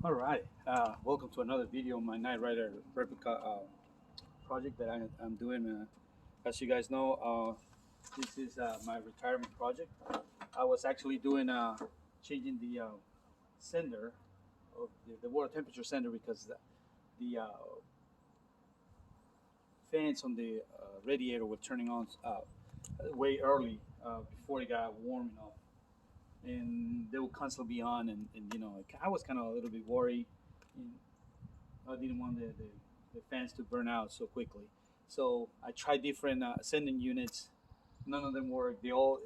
All right. Welcome to another video on my Night Rider replica project that I'm doing. As you guys know, this is my retirement project. I was actually doing changing the sender of the water temperature sender because the fans on the radiator were turning on way early before it got warm enough, and they will constantly be on, and I was kind of a little bit worried. And I didn't want the fans to burn out so quickly. So I tried different sending units. None of them work. They all,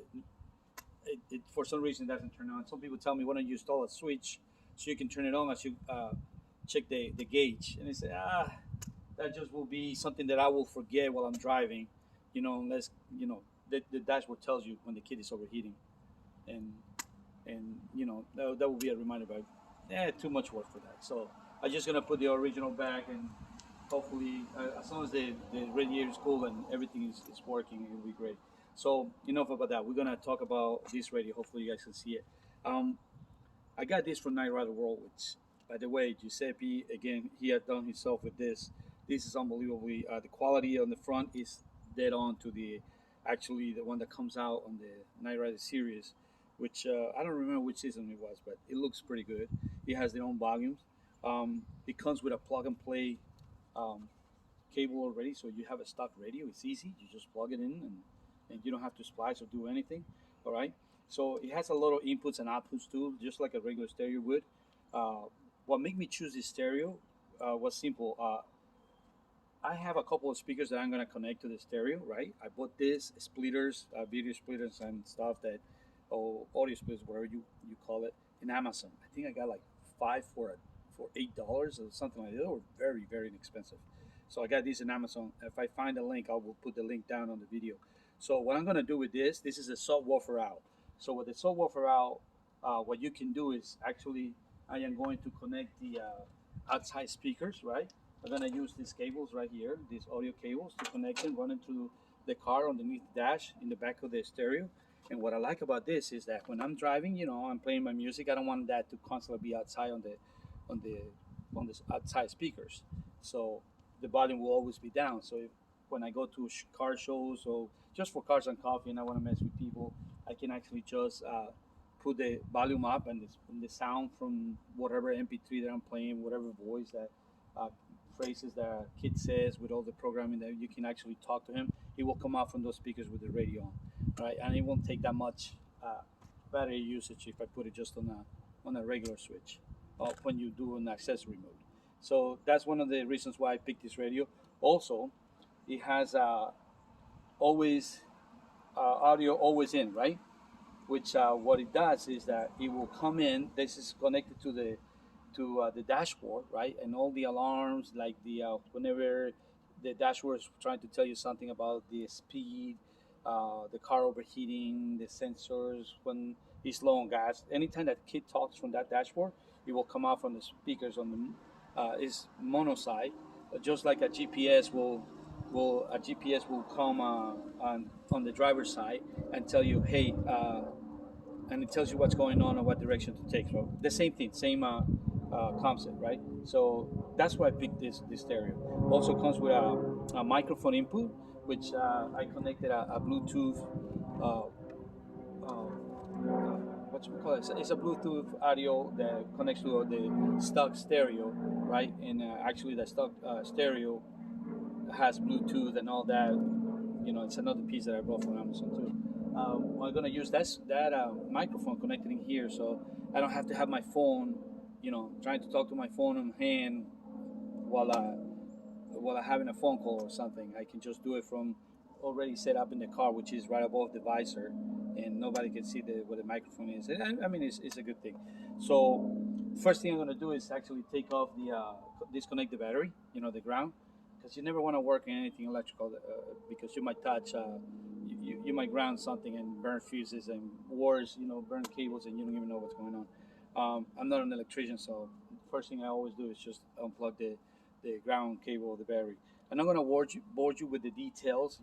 for some reason, doesn't turn on. Some people tell me, why don't you install a switch so you can turn it on as you check the gauge? And I say, that just will be something that I will forget while I'm driving, unless, the dashboard tells you when the kit is overheating. And, that will be a reminder, but too much work for that. So I'm just gonna put the original back, and hopefully, as long as the radiator is cool and everything is working, it'll be great. So enough about that. We're gonna talk about this radio. Hopefully, you guys can see it. Um, I got this from Night Rider World, which, by the way, Giuseppe again, he had done himself with this. This is unbelievably. The quality on the front is dead on to the actually the one that comes out on the Night Rider series, which I don't remember which season it was, but it looks pretty good. It has their own volumes. It comes with a plug and play um, cable already, so you have a stock radio. It's easy. You just plug it in, and you don't have to splice or do anything. All right. So it has a lot of inputs and outputs too, just like a regular stereo would. Uh, what made me choose this stereo was simple. I have a couple of speakers that I'm gonna connect to the stereo. Right. I bought this splitters, video splitters, and stuff that, or audio splitters, whatever you call it, in Amazon. I think I got like five for $8 or something like that. They were very very inexpensive. So I got these in Amazon. If I find a link, I will put the link down on the video. So what I'm gonna do with this is a subwoofer out. So with the subwoofer out, what you can do is actually I am going to connect the outside speakers, right? I'm gonna use these cables right here, these audio cables, to connect them, run into the car underneath the dash in the back of the stereo. And what I like about this is that when I'm driving, I'm playing my music. I don't want that to constantly be outside on the on the outside speakers. So the volume will always be down. So when I go to car shows or just for cars and coffee, and I want to mess with people, I can actually just put the volume up, and the sound from whatever MP3 that I'm playing, whatever voice that uh, phrases that KITT says with all the programming that you can actually talk to him, it will come out from those speakers with the radio on, right? And it won't take that much battery usage if I put it just on a regular switch when you do an accessory mode. So that's one of the reasons why I picked this radio. Also, it has always audio always in, right? Which what it does is that it will come in. This is connected to the dashboard, right? And all the alarms, like the whenever the dashboard is trying to tell you something about the speed, the car overheating, the sensors when it's low on gas. Anytime that kid talks from that dashboard, it will come out from the speakers on the is mono side, just like a GPS will come on the driver's side and tell you, hey, and it tells you what's going on and what direction to take. So the same thing, same concept, right? So that's why I picked this stereo. Also comes with a microphone input, which I connected a Bluetooth. What you call it? It's a Bluetooth audio that connects to the stock stereo, right? And actually, the stock stereo has Bluetooth and all that. It's another piece that I brought from Amazon too. I'm gonna use that microphone connected in here, so I don't have to have my phone, trying to talk to my phone in hand while I having a phone call or something. I can just do it from already set up in the car, which is right above the visor, and nobody can see where the microphone is. And I mean, it's a good thing. So first thing I'm gonna do is actually take off the disconnect the battery, the ground, because you never want to work in anything electrical because you might touch. You might ground something and burn fuses and worse, burn cables and you don't even know what's going on. I'm not an electrician, so first thing I always do is just unplug the ground cable of the battery. I'm not going to bore you with the details.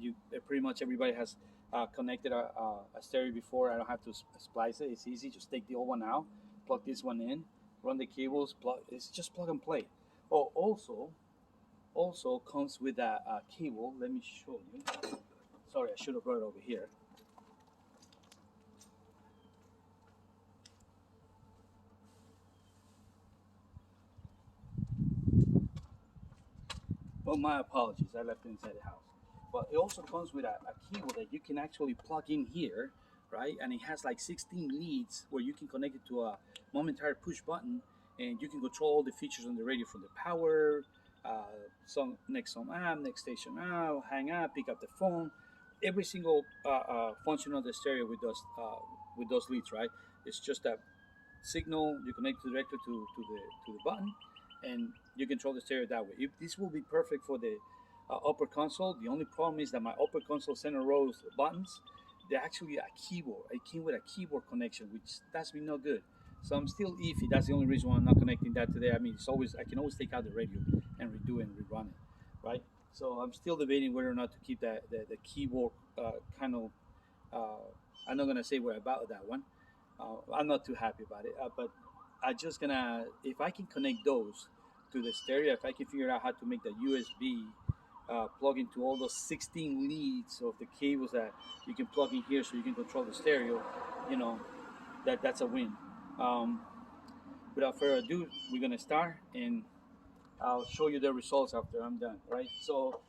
Pretty much everybody has connected a stereo before. I don't have to splice it. It's easy. Just take the old one out, plug this one in, run the cables. It's just plug and play. Oh, also comes with a cable. Let me show you. Sorry, I should have brought it over here. Well, my apologies. I left it inside the house. But it also comes with a cable that you can actually plug in here, right? And it has like 16 leads where you can connect it to a momentary push button, and you can control all the features on the radio, from the power, next song app, next station out, hang up, pick up the phone, every single function of the stereo with those leads, right? It's just that signal you connect directly to the button, and you control the stereo that way. This will be perfect for the upper console. The only problem is that my upper console center rows buttons, they're actually a keyboard. It came with a keyboard connection, which does me no good. So I'm still iffy. That's the only reason why I'm not connecting that today. I mean, I can always take out the radio and redo it and rerun it, right? So I'm still debating whether or not to keep the keyboard kind of. I'm not gonna say where about that one. I'm not too happy about it, but I just gonna, if I can connect those to the stereo, if I can figure out how to make the USB plug into all those 16 leads of the cables that you can plug in here, so you can control the stereo, you know, that's a win. Without further ado, we're gonna start, and I'll show you the results after I'm done, right? So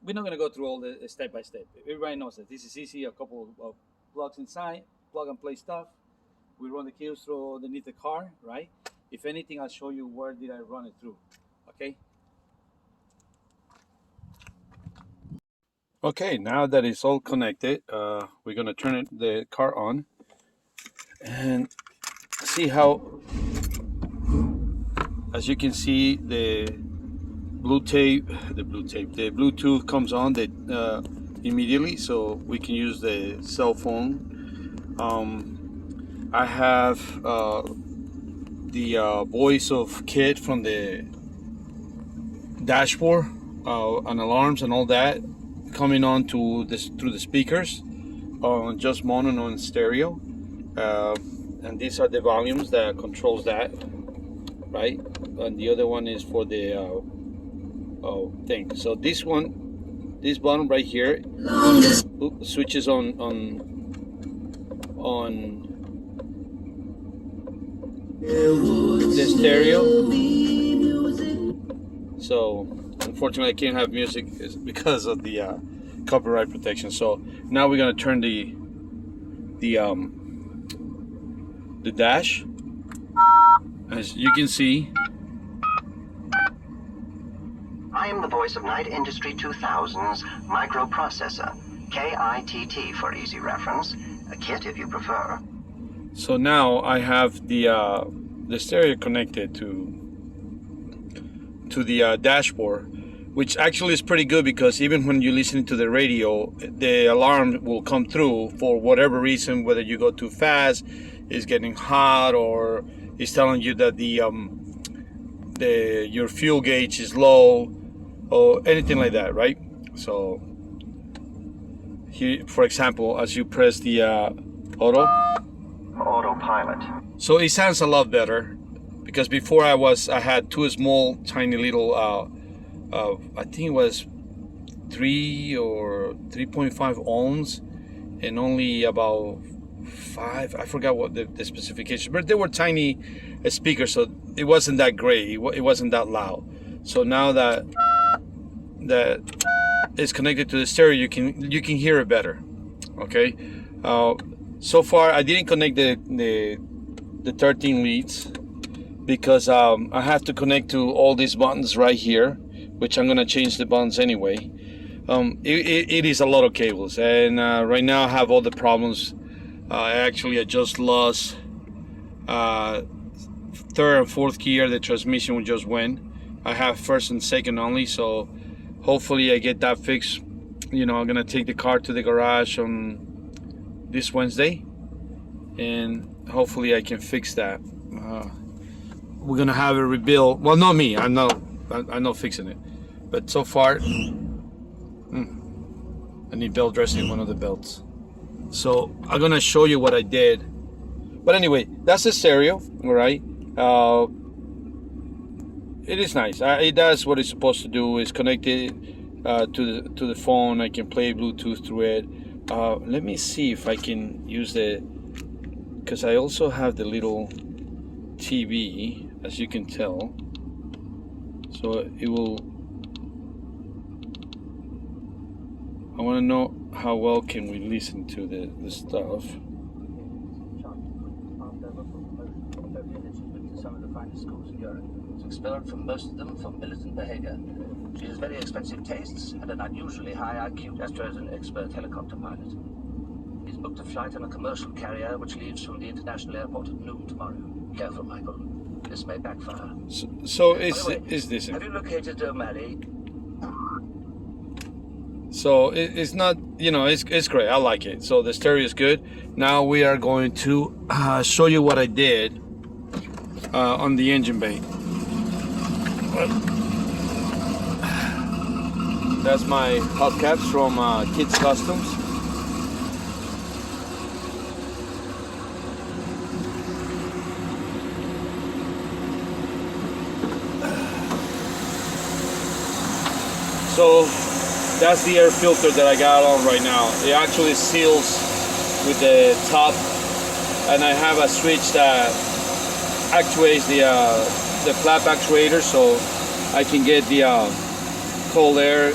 we're not gonna go through all the step by step. Everybody knows that this is easy. A couple of plugs inside, plug and play stuff. We run the cables through underneath the car, right? If anything, I'll show you where did I run it through, okay? Okay, now that it's all connected, we're gonna turn the car on and see how, as you can see, the Bluetooth comes on immediately, so we can use the cell phone. I have the voice of KITT from the dashboard, and alarms and all that coming on through the speakers on just mono and stereo, and these are the volumes that controls that, right? And the other one is for the thing. So this button right here switches on the stereo. So unfortunately I can't have music because of the copyright protection. So now we're gonna turn the dash. As you can see, I am the voice of Night Industry 2000's microprocessor, KITT for easy reference, a KITT if you prefer. So now I have the stereo connected to the dashboard, which actually is pretty good, because even when you listen to the radio, the alarm will come through for whatever reason, whether you go too fast, it's getting hot, or it's telling you that your fuel gauge is low, or anything like that, right? So here, for example, as you press the autopilot, so it sounds a lot better, because before I had two small tiny little I think it was 3 or 3.5 ohms and only about 5, I forgot what the specifications, but they were tiny speakers, so it wasn't that great, it wasn't that loud. So now that it's connected to the stereo, you can hear it better, okay? So far I didn't connect the 13 leads, because I have to connect to all these buttons right here, which I'm gonna change the buttons anyway. It is a lot of cables, and right now I have all the problems. I just lost third and fourth gear. The transmission just went. I have first and second only, so hopefully I get that fixed. You know, I'm gonna take the car to the garage on this Wednesday, and hopefully I can fix that. We're gonna have it rebuilt. Well, not me. I'm not fixing it. But so far, I need belt dressing one of the belts. So I'm gonna show you what I did. But anyway, that's the stereo, all right? Uh, it is nice. It does what it's supposed to do. It's connected to the phone. I can play Bluetooth through it. Let me see if I can use because I also have the little TV, as you can tell. So it will. I want to know how well can we listen to the stuff. Some of the finest schools in Europe. Was expelled from most of them for militant behavior. She has very expensive tastes and an unusually high IQ. Astro is an expert helicopter pilot. He's booked a flight on a commercial carrier which leaves from the international airport at noon tomorrow. Careful, Michael. This may backfire. So By the way, is this it? Have you located O'Malley? So it's not, it's great. I like it. So the stereo is good. Now we are going to show you what I did on the engine bay. That's my hubcaps from KITT Customs. So that's the air filter that I got on right now. It actually seals with the top, and I have a switch that actuates the flap actuator, so I can get the cold air,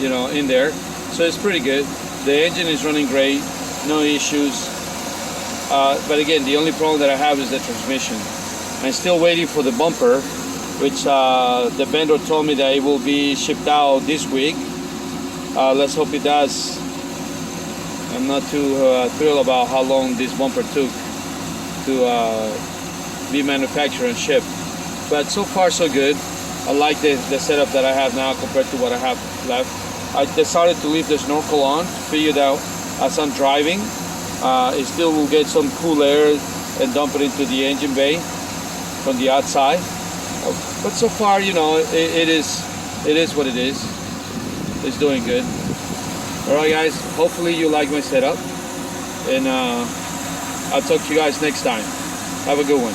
in there. So it's pretty good. The engine is running great, no issues. But again, the only problem that I have is the transmission. I'm still waiting for the bumper, which the vendor told me that it will be shipped out this week. Let's hope it does. I'm not too thrilled about how long this bumper took to be manufactured and shipped. But so far so good. I like the setup that I have now compared to what I have left. I decided to leave the snorkel on, figured out as I'm driving, it still will get some cool air and dump it into the engine bay from the outside. But so far, it is what it is. It's doing good. All right, guys. Hopefully you like my setup, and I'll talk to you guys next time. Have a good one.